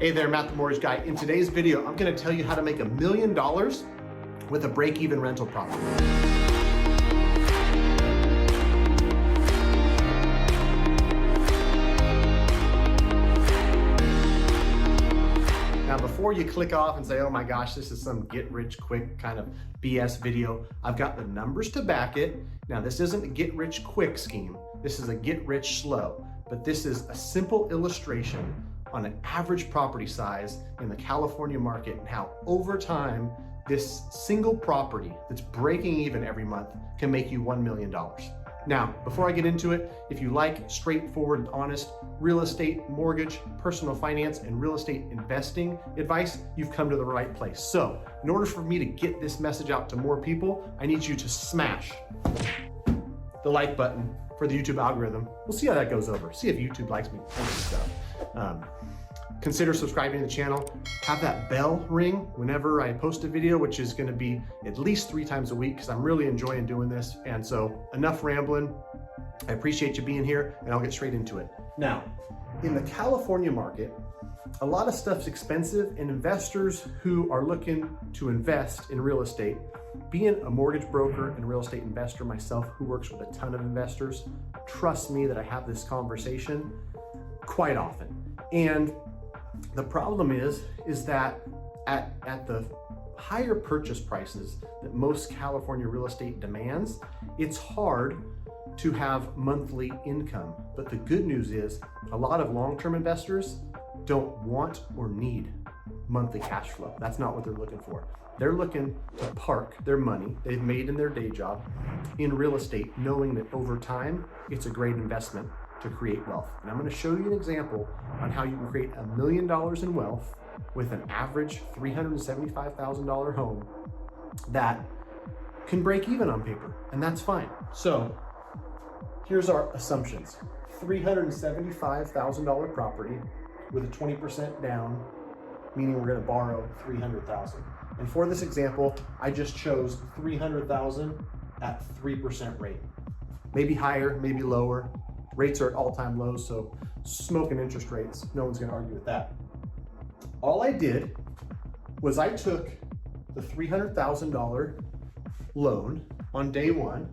Hey there, Matt the Mortgage Guy. In today's video, I'm gonna tell you how to make $1 million with a break-even rental property. Now, before you click off and say, oh my gosh, this is some get-rich-quick kind of BS video, I've got the numbers to back it. Now, this isn't a get-rich-quick scheme. This is a get-rich-slow, but this is a simple illustration on an average property size in the California market and how over time, this single property that's breaking even every month can make you $1 million. Now, before I get into it, if you like straightforward and honest real estate, mortgage, personal finance, and real estate investing advice, you've come to the right place. So, in order for me to get this message out to more people, I need you to smash the like button for the YouTube algorithm. We'll see how that goes over. See if YouTube likes me and stuff. Consider subscribing to the channel. Have that bell ring whenever I post a video, which is gonna be at least 3 times a week because I'm really enjoying doing this. And so enough rambling. I appreciate you being here and I'll get straight into it. Now, in the California market, a lot of stuff's expensive and investors who are looking to invest in real estate, being a mortgage broker and real estate investor myself who works with a ton of investors, trust me that I have this conversation quite often. And the problem is that at the higher purchase prices that most California real estate demands, it's hard to have monthly income. But the good news is a lot of long-term investors don't want or need monthly cash flow. That's not what they're looking for. They're looking to park their money they've made in their day job in real estate, knowing that over time, it's a great investment to create wealth. And I'm going to show you an example on how you can create $1 million in wealth with an average $375,000 home that can break even on paper, and that's fine. So here's our assumptions. $375,000 property with a 20% down, meaning we're going to borrow $300,000. And for this example, I just chose $300,000 at 3% rate. Maybe higher, maybe lower. Rates are at all-time lows, so smoking interest rates, no one's gonna argue with that. All I did was I took the $300,000 loan on day one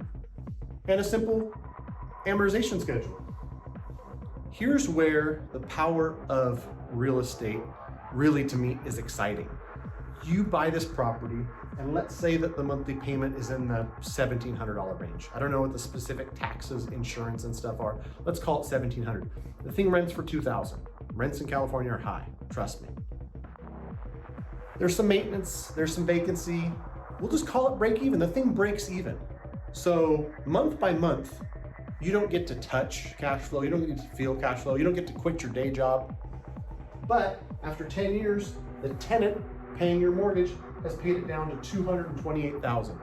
and a simple amortization schedule. Here's where the power of real estate really, to me, is exciting. You buy this property, and let's say that the monthly payment is in the $1,700 range. I don't know what the specific taxes, insurance, and stuff are. Let's call it $1,700. The thing rents for $2,000. Rents in California are high, trust me. There's some maintenance, there's some vacancy. We'll just call it break even. The thing breaks even. So month by month, you don't get to touch cash flow. You don't get to feel cash flow. You don't get to quit your day job. But after 10 years, the tenant paying your mortgage has paid it down to $228,000.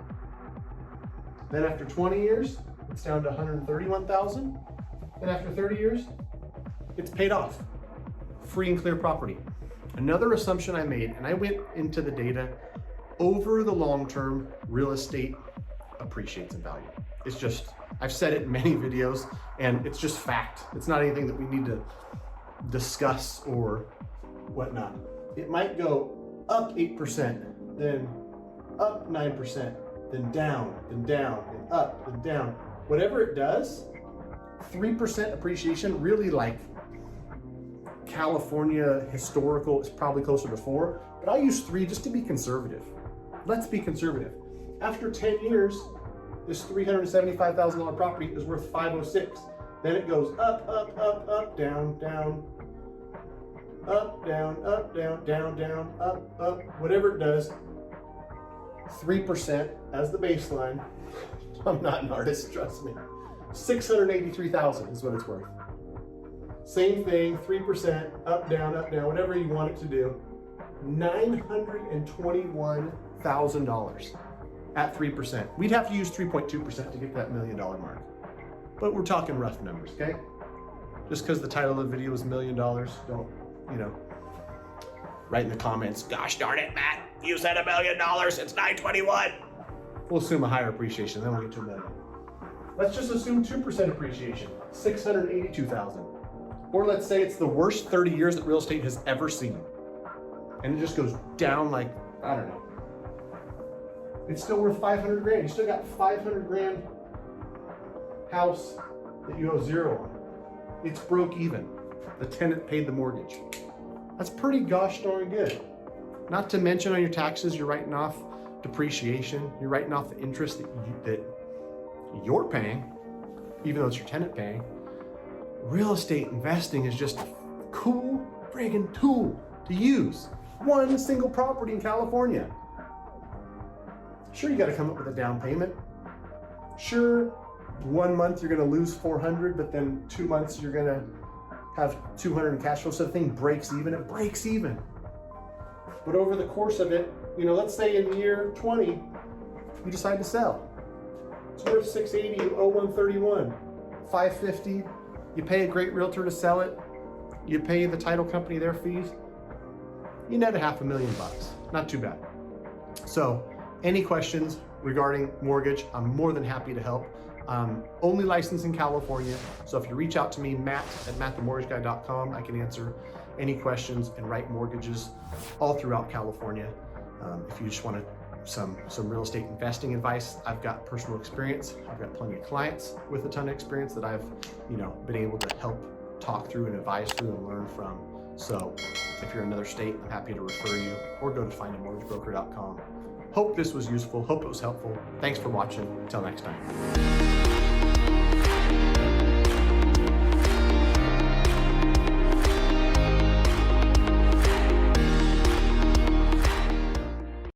Then after 20 years, it's down to $131,000. And after 30 years, it's paid off. Free and clear property. Another assumption I made, and I went into the data, over the long term, real estate appreciates in value. It's just, I've said it in many videos, and it's just fact. It's not anything that we need to discuss or whatnot. It might go up 8%, then up 9%, then down, and up, and down. Whatever it does, 3% appreciation, really like California historical is probably closer to 4, but I use 3 just to be conservative. Let's be conservative. After 10 years, this $375,000 property is worth $506. Then it goes up, down, up, down, up, whatever it does, 3% as the baseline. I'm not an artist, trust me. $683,000 is what it's worth. Same thing, 3%, up, down, whatever you want it to do. $921,000 at 3%. We'd have to use 3.2% to get that $1 million mark. But we're talking rough numbers, okay? Just because the title of the video is $1 million, don't, write in the comments, gosh darn it, Matt, you said $1 million, it's 921. We'll assume a higher appreciation, then we'll get to $1 million. Let's just assume 2% appreciation, $682,000. Or let's say it's the worst 30 years that real estate has ever seen. And it just goes down like, I don't know. It's still worth 500 grand. You still got 500 grand house that you owe zero on. It's broke even. The tenant paid the mortgage. That's pretty gosh darn good. Not to mention on your taxes, you're writing off depreciation. You're writing off the interest that you're paying, even though it's your tenant paying. Real estate investing is just a cool friggin' tool to use. One single property in California. Sure, you got to come up with a down payment. Sure, 1 month you're going to lose 400, but then 2 months you're going to have 200 in cash flow. So the thing breaks even. It breaks even. But over the course of it, let's say in year 20, you decide to sell. It's worth 680, you owe 131, 550. You pay a great realtor to sell it. You pay the title company their fees. You net $500,000. Not too bad. So, any questions regarding mortgage, I'm more than happy to help. Only licensed in California. So if you reach out to me, matt@mattthemortgageguy.com, I can answer any questions and write mortgages all throughout California. If you just want some real estate investing advice, I've got personal experience. I've got plenty of clients with a ton of experience that I've, been able to help talk through and advise through and learn from. So if you're in another state, I'm happy to refer you, or go to findamortgagebroker.com. Hope this was useful. Hope it was helpful. Thanks for watching. Until next time.